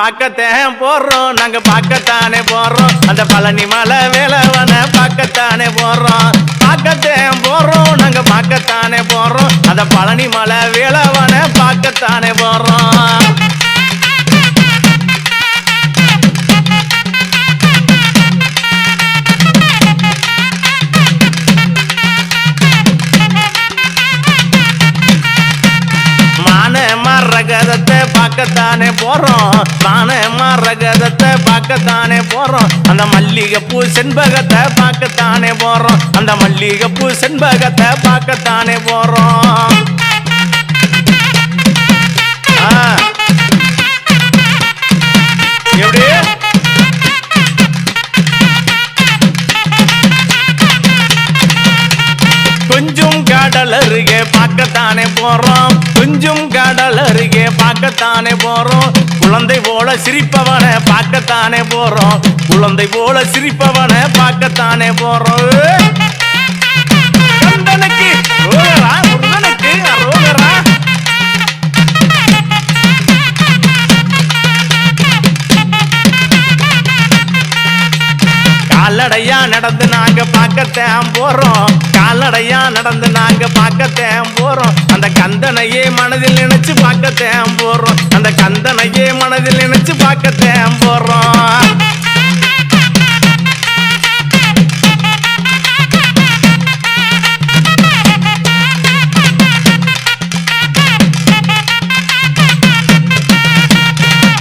பார்க்கத்தான் போறோம், நாங்க பார்க்கத்தானே போறோம். அந்த பழனி மலை வேலவன பார்க்கத்தானே போறோம். பார்க்கத்தான் போறோம், நாங்க பார்க்கத்தானே போறோம். அந்த பழனி மலை வேலவன பார்க்கத்தானே போறோம். மரகதத்தை பார்க்கத்தானே போறோம், மரகதத்தை பார்க்கத்தானே போறோம். அந்த மல்லிகைப்பூ செண்பகத்தை பார்க்கத்தானே போறோம். அந்த மல்லிகைப்பூ செண்பகத்தை பார்க்கத்தானே போறோம். எப்படி கொஞ்சம் கடல் அருகே பார்க்கத்தானே போறோம், கொஞ்சம் கடல் அருகே பார்க்கத்தானே போறோம். குழந்தை போல சிரிப்பவனை பார்க்கத்தானே போறோம், குழந்தை போல சிரிப்பவனை பார்க்கத்தானே போறோம். கந்தனுக்கு ரோகரா, முருகனுக்கு ரோகரா. கால்நடையா நடந்து நாங்க பார்க்கத்தான் போறோம், கால்நடையா நடந்து நாங்க பார்க்கத்தான் போறோம். அந்த கந்தனையே மனதில் நினைச்சு பார்க்கத்தான் போறோம், அந்த கந்தனையே மனதில் நினைச்சு பார்க்கத்தான் போறோம்.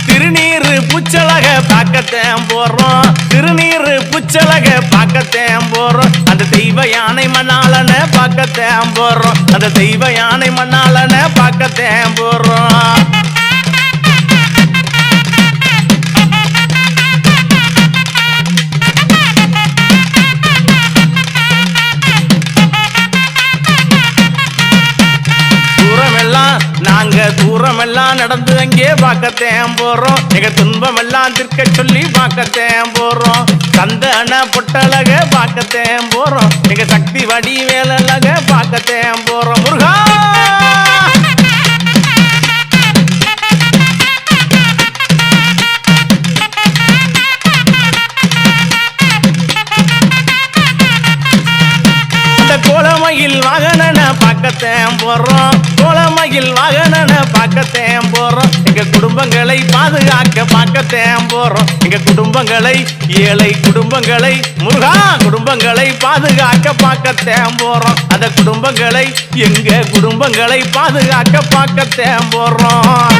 திருநீரு புச்சலக பார்க்கத்தான் போறோம், திருநீரு புச்சலக பார்க்கத்தான் போறோம். அந்த தெய்வ யானை மணாலன பார்க்கத்தான் போறோம், அந்த தெய்வ யானை மணாலன பார்க்கத்தான் போறோம். நாங்க தூரமெல்லாம் நடந்து அங்கே பார்க்கத்தான் போறோம். எங்க துன்பமெல்லாம் திருக்க சொல்லி பார்க்கத்தான் போறோம். கந்தன பொட்டலக பார்க்கத்தான் போறோம், எங்க சக்தி வடி வேலழக பார்க்கத்தான் போறோம். முருகா கோலமயில் வாகனன பார்க்கத்தான் போறோம், கோலமயில் வாகனன பார்க்கத்தான் போறோம். எங்க குடும்பங்களை பாதுகாக்க பார்க்கத்தான் போறோம், எங்க குடும்பங்களை ஏழை குடும்பங்களை முருகா குடும்பங்களை பாதுகாக்க பார்க்கத்தான் போறோம். அந்த குடும்பங்களை எங்க குடும்பங்களை பாதுகாக்க பார்க்கத்தான் போறோம்.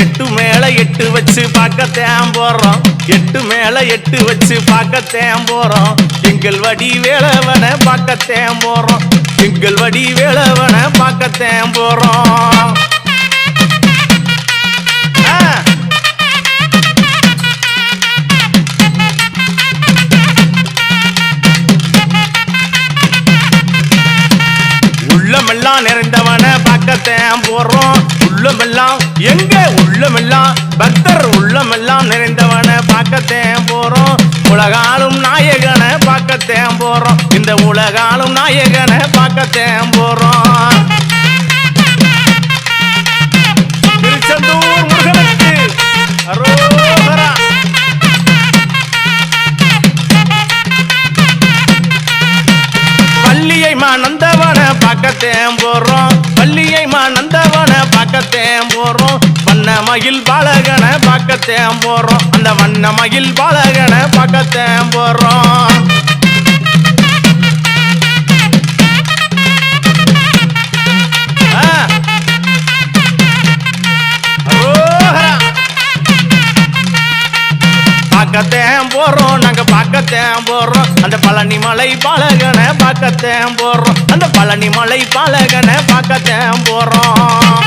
எட்டு மேல எட்டு வச்சு பார்க்கத்தான் போறோம், எட்டு மேல எட்டு வச்சு பார்க்கத்தான் போறோம். எங்கள் வடி வேலவன பார்க்கத்தான் போறோம், எங்கள் வடி வேலவன பார்க்கத்தான் போறோம். உள்ளமெல்லாம் நிறைந்தவன பார்க்கத்தான் போறோம், உள்ளமெல்லாம் எங்க உள்ளமெல்லாம் பக்தர் உள்ளமெல்லாம் நிறைந்தவன பார்க்கத்தான் போறோம். உலகாலும் நாயகனை பார்க்கத்தான் போறோம், இந்த உலகாலும் நாயகனை பார்க்கத்தான் போறோம். திருச்செந்தூர் முருகனுக்கு அரோகரா. பள்ளியை நந்தவன பார்க்கத்தான் போறோம், பள்ளியை நந்தவன பார்க்கத்தான் போறோம். வண்ணமயில் பாலகனை பார்க்கத்தான் போறோம், அந்த வண்ணமயில் பாலகனை பார்க்கத்தான் போறோம். பார்க்கத்தான் போறோம், நாங்க பார்க்கத்தான் போறோம். அந்த பழனி மலை பாலகனை பார்க்கத்தான் போறோம், அந்த பழனி மலை பாலகனை பார்க்கத்தான் போறோம்.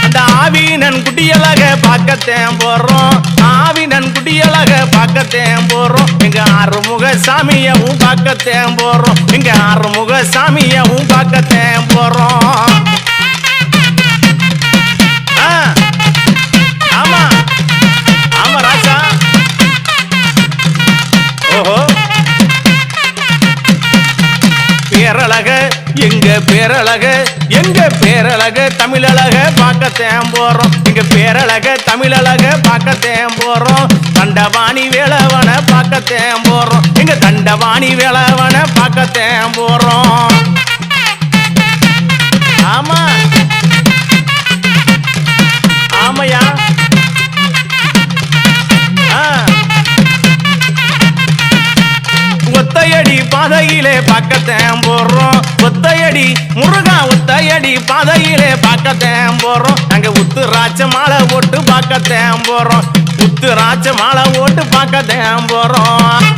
அந்த ஆவினன் குடியலக பார்க்கத்தான் போறோம், ஆவினன் குடியலக பார்க்கத்தான் போறோம். எங்க ஆறுமுக சாமியவும் பார்க்கத்தான் போறோம், எங்க ஆறுமுக சாமியவும் பார்க்கத்தேன் போறோம். ஆமா ஆமா ராசா. ஓஹோ பேரழக எங்க பேரழக எங்க பேரழக தமிழழக பார்க்கத்தேன் போறோம். எங்க பேரழக தமிழழக பார்க்கத்தேன் போறோம். தண்டபாணி வேலவன பார்க்கத்தேன் போறோம். எங்க தண்டபாணி வேலவன பார்க்கத்தேன் போறோம். ஆமா ஆமையா. ஒத்தையடி பாதையிலே பார்க்கத்தேன் போறோம். ஒத்தையடி முருகா ஒத்தையடி பாதையிலே பார்க்கத்தேன் போறோம். நாங்க உத்துராட்ச மாலை ஓட்டு பார்க்கத்தேன் போறோம். உத்துராட்ச மாலை ஓட்டு பார்க்கத்தேன் போறோம்.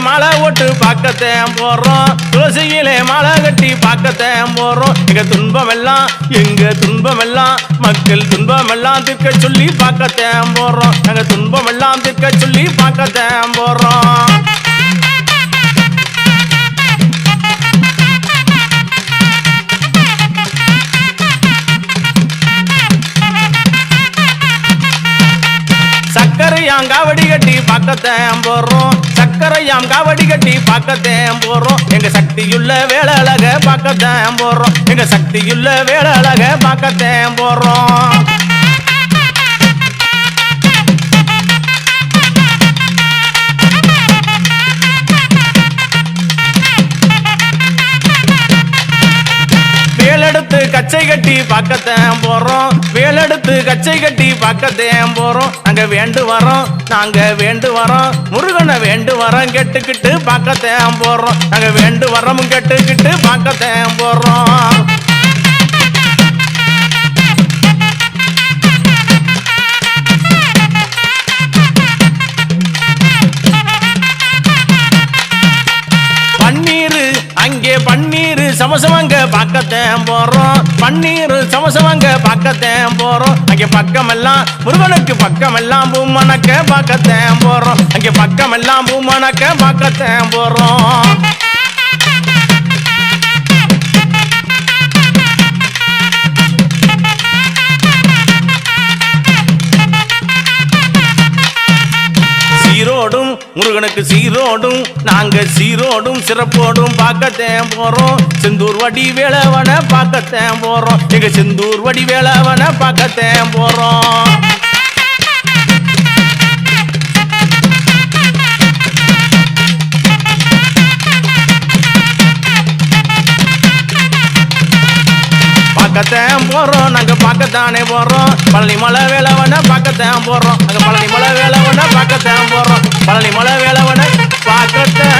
மாலை ஓட்டு பார்க்கத்தேன் போறோம். துளசியிலே மாலை கட்டி பார்க்கத்தேன் போறோம். எங்க துன்பம் எல்லாம் மக்கள் துன்பம் எல்லாம் தீர்க்க சொல்லி பார்க்கத்தேன் போறோம். எங்க துன்பம் எல்லாம் தீர்க்க சொல்லி பார்க்கத்தேன் போறோம். சக்கரையாம் காவடி கட்டி பார்க்கத்தேன் போறோம். சக்கரையாம் காவடி கட்டி பார்க்கத்தேன் போறோம். எங்க சக்தியுள்ள வேலழக பார்க்கத்தேன் போறோம். எங்க சக்தியுள்ள வேலழக பார்க்கத்தேன் போறோம். வேலெடுத்து கச்சை கட்டி பார்க்கத்தேன் போறோம். வேலெடுத்து கச்சை கட்டி பார்க்கத்தேன் போறோம். நாங்க வேண்டு வரோம் முருகனை வேண்டு வரோம் கெட்டுக்கிட்டு பார்க்கத்தேன் போறோம். நாங்க வேண்டு வரோம் கெட்டுக்கிட்டு பார்க்கத்தேன் போறோம். அங்கே பன்னீர் சமசமங்க பார்க்கத்தேன் போறோம். பன்னீர் சமசமங்க பார்க்கத்தேன் போறோம். அங்கே பக்கமெல்லாம் முருகனுக்கு பக்கமெல்லாம் பூமணக்க பார்க்கத்தேன் போறோம். அங்கே பக்கமெல்லாம் பூமணக்க பார்க்கத்தேன் போறோம். சீரோடும் முருகனுக்கு சீரோடும் நாங்க சீரோடும் சிறப்போடும் பார்க்கத்தேன் போறோம். செந்தூர் வடி வேலவன பார்க்கத்தேன் போறோம். எங்க செந்தூர் வடி வேலவன பார்க்கத்தேன் போறோம். பார்க்கத்தேன் போறோம். நாங்க பார்க்கத்தானே போறோம். பழனி மலை வேலவன பார்க்கத்தேன் போறோம். நாங்க பழனி மலை வேலவன பார்க்கத்தேன் போறோம். பழனி மலை வேலவன பார்க்கத்தேன்